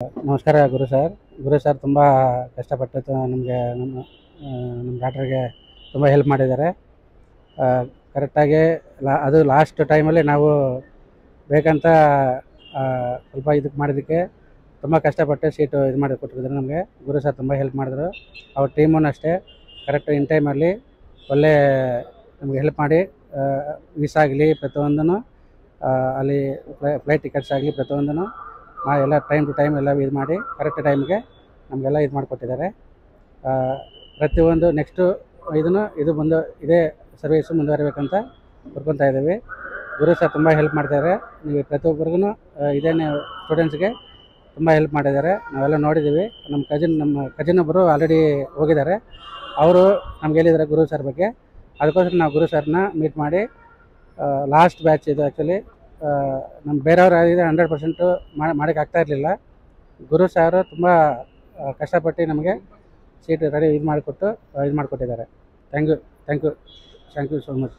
ನಮಸ್ಕಾರ ಗುರು ಸರ್ ತುಂಬ ಕಷ್ಟಪಟ್ಟು ನಮಗೆ ನಮ್ಮ ಡಾಕ್ಟ್ರಿಗೆ ತುಂಬ ಹೆಲ್ಪ್ ಮಾಡಿದ್ದಾರೆ. ಕರೆಕ್ಟಾಗಿ ಅದು ಲಾಸ್ಟ್ ಟೈಮಲ್ಲಿ ನಾವು ಬೇಕಂತ ಸ್ವಲ್ಪ ಇದಕ್ಕೆ ಮಾಡೋದಕ್ಕೆ ತುಂಬ ಕಷ್ಟಪಟ್ಟು ಸೀಟು ಇದು ಮಾಡಿ ಕೊಟ್ಟಿದ್ರು ನಮಗೆ. ಗುರು ಸರ್ ತುಂಬ ಹೆಲ್ಪ್ ಮಾಡಿದ್ರು. ಅವ್ರ ಟೀಮೂ ಅಷ್ಟೇ ಕರೆಕ್ಟ್ ಇನ್ ಟೈಮಲ್ಲಿ ಒಳ್ಳೆ ನಮಗೆ ಹೆಲ್ಪ್ ಮಾಡಿ ವೀಸಾ ಆಗಲಿ ಪ್ರತಿಯೊಂದೂ ಅಲ್ಲಿ ಫ್ಲೈಟ್ ಟಿಕೆಟ್ಸ್ ಆಗಲಿ ಪ್ರತಿಯೊಂದೂ ಎಲ್ಲ ಟೈಮ್ ಟು ಟೈಮ್ ಎಲ್ಲ ಇದು ಮಾಡಿ ಕರೆಕ್ಟ್ ಟೈಮ್ಗೆ ನಮಗೆಲ್ಲ ಇದು ಮಾಡಿಕೊಟ್ಟಿದ್ದಾರೆ. ಪ್ರತಿಯೊಂದು ನೆಕ್ಸ್ಟು ಇದು ಬಂದು ಇದೇ ಸರ್ವೀಸು ಮುಂದುವರಿಬೇಕಂತ ಕೋರ್ಕೊತಾ ಇದ್ದೀವಿ. ಗುರು ಸರ್ ತುಂಬ ಹೆಲ್ಪ್ ಮಾಡ್ತಾರೆ. ನೀವು ಪ್ರತಿಯೊಬ್ಬರಿಗೂ ಇದೇನೇ ಸ್ಟೂಡೆಂಟ್ಸ್ಗೆ ತುಂಬ ಹೆಲ್ಪ್ ಮಾಡಿದ್ದಾರೆ. ನಾವೆಲ್ಲ ನೋಡಿದ್ದೀವಿ. ನಮ್ಮ ಕಜಿನ್ ಒಬ್ಬರು ಆಲ್ರೆಡಿ ಹೋಗಿದ್ದಾರೆ. ಅವರು ನಮ್ಗೆ ಹೇಳಿದ್ದಾರೆ ಗುರು ಸರ್ ಬಗ್ಗೆ. ಅದಕ್ಕೋಸ್ಕರ ನಾವು ಗುರು ಸರ್ನ ಮೀಟ್ ಮಾಡಿ ಲಾಸ್ಟ್ ಬ್ಯಾಚ್ ಇದು ಆ್ಯಕ್ಚುಲಿ ನಮ್ಮ ಬೇರೆಯವ್ರು ಆಗಿದೆ 100% ಮಾಡೋಕ್ಕೆ ಆಗ್ತಾ ಇರಲಿಲ್ಲ. ಗುರು ಸಾರು ತುಂಬ ಕಷ್ಟಪಟ್ಟು ನಮಗೆ ಸೀಟ್ ರೆಡಿ ಇದು ಮಾಡಿಕೊಟ್ಟಿದ್ದಾರೆ. Thank you so much.